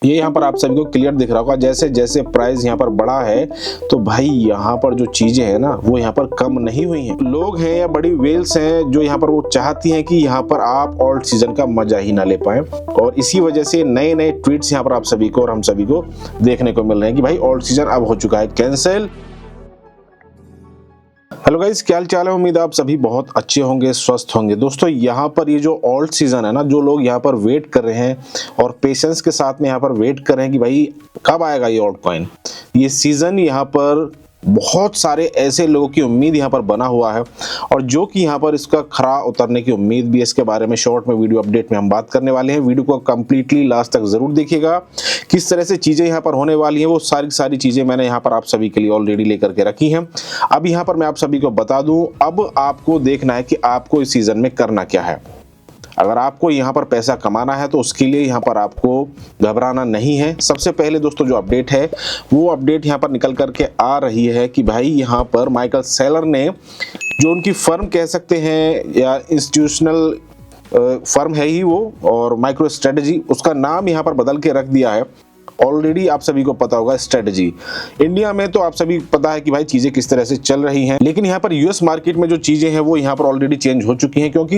ये यहाँ पर आप सभी को क्लियर दिख रहा होगा, जैसे जैसे प्राइस यहाँ पर बढ़ा है तो भाई यहाँ पर जो चीजें हैं ना वो यहाँ पर कम नहीं हुई हैं। लोग हैं या बड़ी वेल्स हैं जो यहाँ पर वो चाहती हैं कि यहाँ पर आप ऑल्ट सीजन का मजा ही ना ले पाए, और इसी वजह से नए नए ट्वीट्स यहाँ पर आप सभी को और हम सभी को देखने को मिल रहे हैं कि भाई ऑल्ट सीजन अब हो चुका है कैंसिल। हेलो गाइस, क्या हाल चाल है। उम्मीद आप सभी बहुत अच्छे होंगे, स्वस्थ होंगे। दोस्तों यहाँ पर ये जो ऑल्ट सीजन है ना, जो लोग यहाँ पर वेट कर रहे हैं और पेशेंस के साथ में यहाँ पर वेट कर रहे हैं कि भाई कब आएगा ये ऑल्ट कॉइन, ये सीजन यहाँ पर बहुत सारे ऐसे लोगों की उम्मीद यहाँ पर बना हुआ है, और जो कि यहाँ पर इसका खरा उतरने की उम्मीद भी है। इसके बारे में शॉर्ट में वीडियो अपडेट में हम बात करने वाले हैं। वीडियो को कंप्लीटली लास्ट तक जरूर देखिएगा, किस तरह से चीजें यहाँ पर होने वाली हैं वो सारी चीजें मैंने यहाँ पर आप सभी के लिए ऑलरेडी लेकर के रखी हैं। अब यहाँ पर मैं आप सभी को बता दूं, अब आपको देखना है कि आपको इस सीजन में करना क्या है। अगर आपको यहाँ पर पैसा कमाना है तो उसके लिए यहाँ पर आपको घबराना नहीं है। सबसे पहले दोस्तों जो अपडेट है वो अपडेट यहाँ पर निकल करके आ रही है कि भाई यहाँ पर माइकल सेलर ने, जो उनकी फर्म कह सकते हैं या इंस्टीट्यूशनल फर्म है ही वो, और माइक्रो स्ट्रेटजी, उसका नाम यहाँ पर बदल के रख दिया है। ऑलरेडी आप सभी को पता होगा स्ट्रेटजी। इंडिया में तो आप सभी पता है कि भाई चीजें किस तरह से चल रही हैं, लेकिन यहाँ पर यूएस मार्केट में जो चीजें हैं वो यहाँ पर ऑलरेडी चेंज हो चुकी हैं, क्योंकि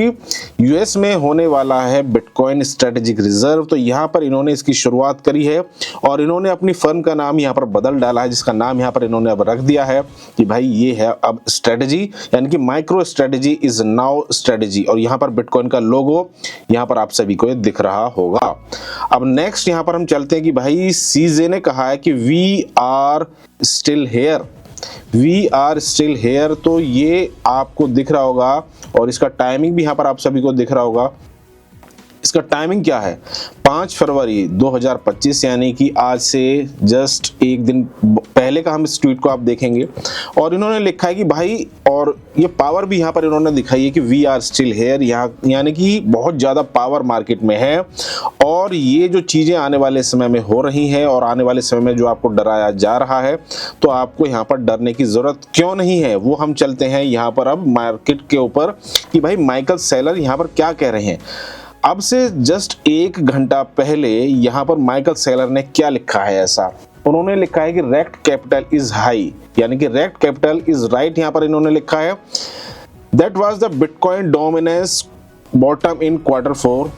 यूएस में होने वाला है बिटकॉइन स्ट्रेटेजिक रिजर्व। तो यहाँ पर इन्होंने इसकी शुरुआत करी है और इन्होंने अपनी फर्म का नाम यहाँ पर बदल डाला है, जिसका नाम यहाँ पर इन्होंने अब रख दिया है कि भाई ये है अब स्ट्रेटजी, यानी कि micro strategy is now strategy. और यहाँ पर बिटकॉइन का लोगो यहाँ पर आप सभी को ये दिख रहा होगा। अब नेक्स्ट यहाँ पर हम चलते हैं कि भाई सीजे ने कहा है कि we are still here, we are still here. तो ये आपको दिख रहा होगा और इसका टाइमिंग भी यहाँ पर आप सभी को दिख रहा होगा। इसका टाइमिंग क्या है, 5 फरवरी 2025, यानी कि आज से जस्ट एक दिन पहले का हम इस ट्वीट को आप देखेंगे। और इन्होंने लिखा है कि भाई, और ये पावर भी यहाँ पर इन्होंने दिखाई है कि वी आर स्टिल हेयर, यानी कि बहुत ज़्यादा पावर मार्केट में है। और ये जो चीज़ें आने वाले समय में हो रही हैं और आने वाले समय में जो आपको डराया जा रहा है, तो आपको यहाँ पर डरने की ज़रूरत क्यों नहीं है, वो हम चलते हैं यहाँ पर अब मार्केट के ऊपर कि भाई माइकल सेलर यहाँ पर क्या कह रहे हैं। अब से जस्ट 1 घंटा पहले यहाँ पर माइकल सेलर ने क्या लिखा है ऐसा, उन्होंने लिखा है कि रेक्ट कैपिटल इज हाई, यानी कि रेक्ट कैपिटल इज राइट। यहाँ पर इन्होंने लिखा है that was the bitcoin dominance bottom in Q4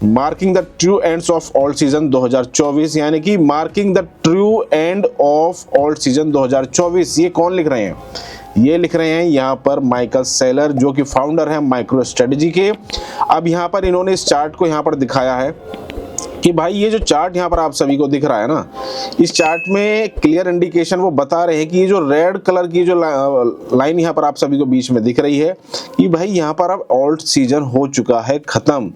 marking the true ends of alt season 2024, यानी कि marking the true end of alt season 2024। ये कौन लिख रहे हैं, ये लिख रहे हैं यहाँ पर माइकल सेलर, जो कि फाउंडर है माइक्रो स्ट्रेटजी के। अब यहाँ पर इन्होंने इस चार्ट को यहाँ पर दिखाया है कि भाई ये जो चार्ट यहाँ पर आप सभी को दिख रहा है ना, इस चार्ट में क्लियर इंडिकेशन वो बता रहे हैं कि ये जो रेड कलर की जो लाइन यहाँ पर आप सभी को बीच में दिख रही है कि भाई यहाँ पर अब ऑल्ट सीजन हो चुका है खत्म।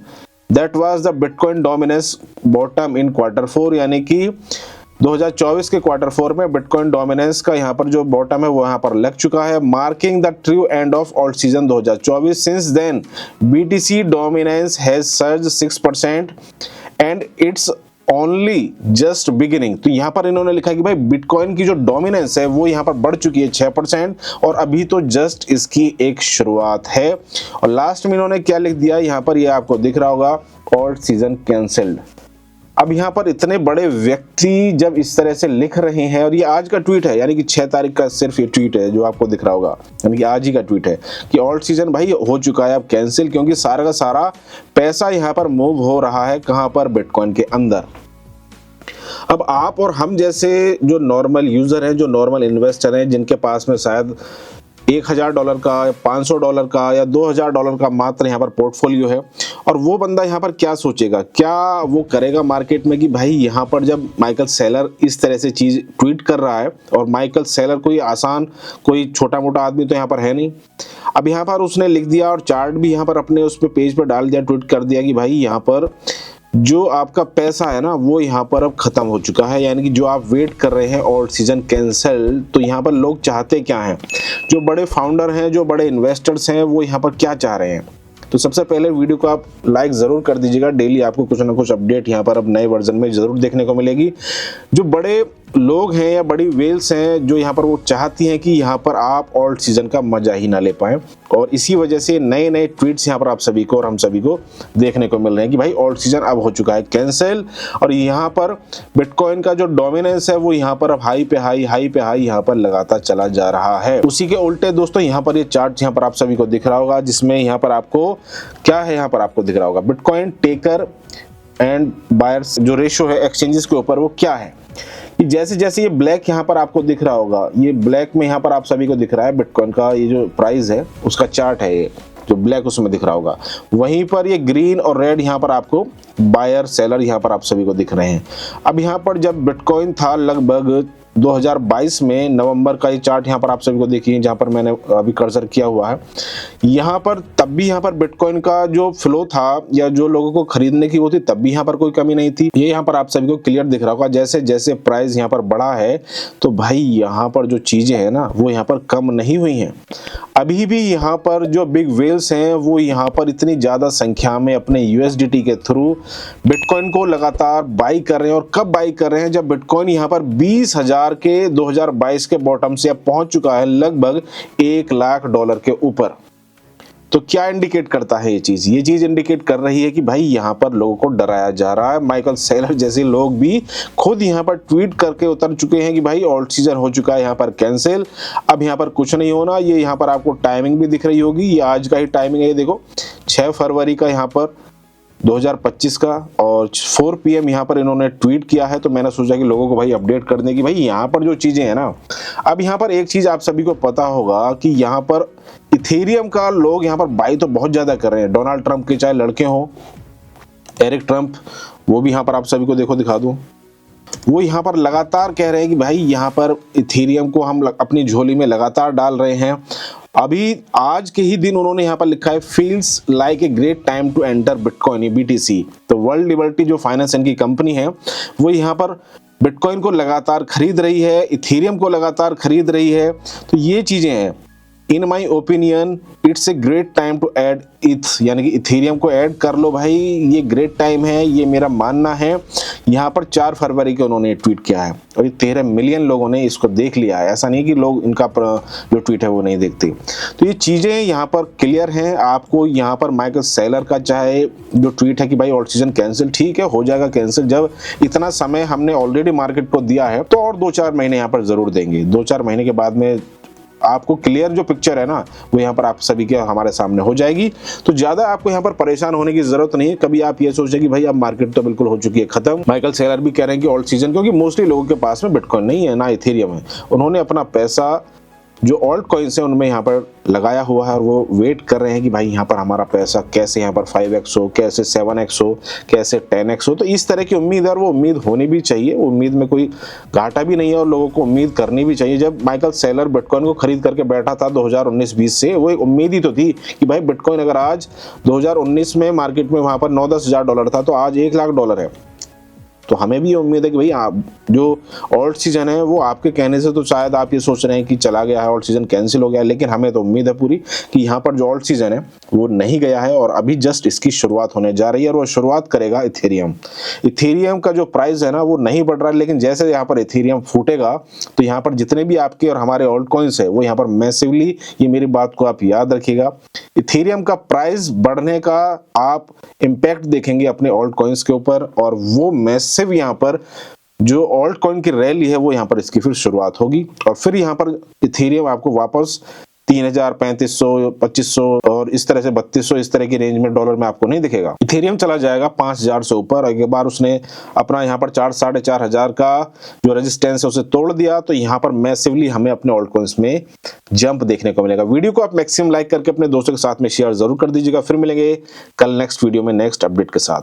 That was the bitcoin dominance bottom in Q4, यानी कि 2024 के Q4 में बिटकॉइन डोमिनेंस का यहाँ पर जो बॉटम है वो यहाँ पर लग चुका है, marking the true end of alt season 2024। Since then BTC dominance has surge 6% and it's only just beginning. तो यहाँ पर इन्होंने लिखा है कि भाई बिटकॉइन की जो डोमिनेंस है वो यहाँ पर बढ़ चुकी है 6%, और अभी तो जस्ट इसकी एक शुरुआत है। और लास्ट में इन्होंने क्या लिख दिया यहाँ पर, ये आपको दिख रहा होगा, ऑल्ट सीजन कैंसिल्ड। अब यहाँ पर इतने बड़े व्यक्ति जब इस तरह से लिख रहे हैं, और ये आज का ट्वीट है, यानी कि 6 तारीख का सिर्फ ये ट्वीट है जो आपको दिख रहा होगा, यानी कि आज ही का ट्वीट है कि ऑल्ट सीजन भाई हो चुका है अब कैंसिल, क्योंकि सारा का सारा पैसा यहाँ पर मूव हो रहा है कहाँ पर, बिटकॉइन के अंदर। अब आप और हम जैसे जो नॉर्मल यूजर हैं, जो नॉर्मल इन्वेस्टर हैं, जिनके पास में शायद $1000 का, $500 का या $2000 का मात्र यहाँ पर पोर्टफोलियो है, और वो बंदा यहाँ पर क्या सोचेगा, क्या वो करेगा मार्केट में कि भाई यहाँ पर जब माइकल सेलर इस तरह से चीज़ ट्वीट कर रहा है, और माइकल सेलर कोई आसान, कोई छोटा मोटा आदमी तो यहाँ पर है नहीं। अब यहाँ पर उसने लिख दिया और चार्ट भी यहाँ पर अपने उस पर पेज पर डाल दिया, ट्वीट कर दिया कि भाई यहाँ पर जो आपका पैसा है ना वो यहाँ पर अब खत्म हो चुका है, यानी कि जो आप वेट कर रहे हैं ऑल्ट सीजन कैंसिल। तो यहाँ पर लोग चाहते क्या हैं, जो बड़े फाउंडर हैं, जो बड़े इन्वेस्टर्स हैं, वो यहाँ पर क्या चाह रहे हैं। तो सबसे पहले वीडियो को आप लाइक ज़रूर कर दीजिएगा। डेली आपको कुछ ना कुछ अपडेट यहाँ पर अब नए वर्जन में ज़रूर देखने को मिलेगी। जो बड़े लोग हैं या बड़ी वेल्स हैं जो यहाँ पर वो चाहती हैं कि यहाँ पर आप ऑल्ट सीजन का मजा ही ना ले पाएं, और इसी वजह से नए नए ट्वीट्स यहाँ पर आप सभी को और हम सभी को देखने को मिल रहे हैं कि भाई ऑल्ट सीजन अब हो चुका है कैंसिल। और यहाँ पर बिटकॉइन का जो डोमिनेंस है वो यहाँ पर अब हाई पे हाई यहाँ पर लगातार चला जा रहा है। उसी के उल्टे दोस्तों यहाँ पर ये चार्ट यहाँ पर आप सभी को दिख रहा होगा, जिसमें यहाँ पर आपको क्या है, यहाँ पर आपको दिख रहा होगा बिटकॉइन टेकर एंड बायर्स जो रेशो है एक्सचेंजेस के ऊपर वो क्या है। कि जैसे जैसे ये ब्लैक यहाँ पर आपको दिख रहा होगा, ये ब्लैक में यहाँ पर आप सभी को दिख रहा है बिटकॉइन का ये जो प्राइस है उसका चार्ट है, ये जो ब्लैक उसमें दिख रहा होगा। वहीं पर ये ग्रीन और रेड यहाँ पर आपको बायर सेलर यहाँ पर आप सभी को दिख रहे हैं। अब यहाँ पर जब बिटकॉइन था लगभग 2022 में नवंबर का ये चार्ट यहाँ पर आप सभी को देखिए, जहाँ पर मैंने अभी कर्सर किया हुआ है, यहाँ पर तब भी यहाँ पर बिटकॉइन का जो फ्लो था या जो लोगों को खरीदने की वो थी तब भी यहाँ पर कोई कमी नहीं थी। ये यहाँ पर आप सभी को क्लियर दिख रहा होगा। जैसे जैसे प्राइस यहाँ पर बढ़ा है तो भाई यहाँ पर जो चीजें हैं ना वो यहाँ पर कम नहीं हुई हैं। अभी भी यहाँ पर जो बिग वेल्स हैं वो यहाँ पर इतनी ज्यादा संख्या में अपने यूएसडीटी के थ्रू बिटकॉइन को लगातार बाई कर रहे हैं। और कब बाई कर रहे हैं, जब बिटकॉइन यहाँ पर 20,000 के 2022 के बॉटम से अब पहुंच चुका है लगभग $1 लाख के ऊपर। तो क्या इंडिकेट करता है ये चीज इंडिकेट कर रही है कि भाई यहाँ पर लोगों को डराया जा रहा है। माइकल सेलर जैसे लोग भी खुद यहाँ पर ट्वीट करके उतर चुके हैं कि भाई ऑल्ट सीजन हो चुका है यहाँ पर कैंसिल, अब यहाँ पर कुछ नहीं होना। ये यहाँ पर आपको टाइमिंग भी दिख रही होगी, ये आज का ही टाइमिंग है, ये देखो 6 फरवरी का यहाँ पर 2025 का और 4 PM यहाँ पर इन्होंने ट्वीट किया है। तो मैंने सोचा कि लोगों को भाई अपडेट कर दें कि भाई यहाँ पर जो चीजें हैं ना, अब यहाँ पर एक चीज आप सभी को पता होगा कि यहाँ पर इथेरियम का लोग यहाँ पर बाई तो बहुत ज्यादा कर रहे हैं। डोनाल्ड ट्रंप के चाहे लड़के हों, एरिक ट्रंप, वो भी यहाँ पर आप सभी को देखो दिखा दूं, वो यहाँ पर लगातार कह रहे हैं कि भाई यहाँ पर इथेरियम को हम अपनी झोली में लगातार डाल रहे हैं। अभी आज के ही दिन उन्होंने यहाँ पर लिखा है feels like a great time to enter bitcoin BTC। तो वर्ल्ड लिबर्टी जो फाइनेंस की कंपनी है वो यहाँ पर बिटकॉइन को लगातार खरीद रही है, इथेरियम को लगातार खरीद रही है। तो ये चीजें हैं, in my opinion it's a great time to add it, यानी कि इथेरियम को ऐड कर लो भाई, ये ग्रेट टाइम है, ये मेरा मानना है। यहाँ पर 4 फरवरी के उन्होंने ट्वीट किया है और ये 13 मिलियन लोगों ने इसको देख लिया है। ऐसा नहीं कि लोग इनका जो ट्वीट है वो नहीं देखते। तो ये चीजें यहाँ पर क्लियर हैं। आपको यहाँ पर माइकल सेलर का चाहे जो ट्वीट है कि भाई ऑल्ट सीजन कैंसिल, ठीक है हो जाएगा कैंसिल, जब इतना समय हमने ऑलरेडी मार्केट को दिया है तो और 2-4 महीने यहाँ पर जरूर देंगे। 2-4 महीने के बाद में आपको क्लियर जो पिक्चर है ना वो यहाँ पर आप सभी के हमारे सामने हो जाएगी। तो ज्यादा आपको यहाँ पर परेशान होने की जरूरत नहीं है। कभी आप ये सोचें कि भाई अब मार्केट तो बिल्कुल हो चुकी है खत्म। माइकल सेलर भी कह रहे हैं कि ऑल्ट सीजन, क्योंकि मोस्टली लोगों के पास में बिटकॉइन नहीं है ना इथेरियम है, उन्होंने अपना पैसा जो ऑल्ट कॉइन्स है उनमें यहाँ पर लगाया हुआ है और वो वेट कर रहे हैं कि भाई यहाँ पर हमारा पैसा कैसे यहाँ पर 5x हो, कैसे 7x हो, कैसे 10x हो। तो इस तरह की उम्मीद है और वो उम्मीद होनी भी चाहिए, वो उम्मीद में कोई घाटा भी नहीं है और लोगों को उम्मीद करनी भी चाहिए। जब माइकल सेलर बिटकॉइन को खरीद करके बैठा था 2019-20 से, वो एक उम्मीद ही तो थी कि भाई बिटकॉइन अगर आज 2019 में मार्केट में वहाँ पर $9-10 हज़ार था तो आज $1 लाख है। तो हमें भी ये उम्मीद है कि भाई आप जो ऑल्ट सीजन है वो आपके कहने से तो शायद आप ये सोच रहे हैं कि चला गया है, ऑल्ट सीजन कैंसिल हो गया है, लेकिन हमें तो उम्मीद है पूरी कि यहाँ पर जो ऑल्ट सीजन है वो नहीं गया है और अभी जस्ट इसकी शुरुआत होने जा रही है और वो शुरुआत करेगा इथेरियम। इथेरियम का जो प्राइस है ना वो नहीं बढ़ रहा है, लेकिन जैसे यहाँ पर इथेरियम फूटेगा तो यहाँ पर जितने भी आपके और हमारे ऑल्ट कॉइन्स है वो यहाँ पर मैसिवली, ये मेरी बात को आप याद रखिएगा, इथेरियम का प्राइस बढ़ने का आप इम्पैक्ट देखेंगे अपने ऑल्ट कॉइन्स के ऊपर और वो मैसिव यहाँ पर जो ऑल्ट कॉइन की रैली है वो यहाँ पर इसकी फिर शुरुआत होगी और फिर यहाँ पर इथेरियम आपको वापस 3,000, 3,500, 2,500 और इस तरह से 3,200 इस तरह की रेंज में डॉलर में आपको नहीं दिखेगा। इथेरियम चला जाएगा 5,000 से ऊपर। एक बार उसने अपना यहाँ पर 4-4.5 हज़ार का जो रेजिस्टेंस है उसे तोड़ दिया तो यहाँ पर मैसिवली हमें अपने ऑल्ट कॉइन्स में जंप देखने को मिलेगा। वीडियो को आप मैक्सिमम लाइक करके अपने दोस्तों के साथ में शेयर जरूर कर दीजिएगा। फिर मिलेंगे कल नेक्स्ट वीडियो में नेक्स्ट अपडेट के साथ।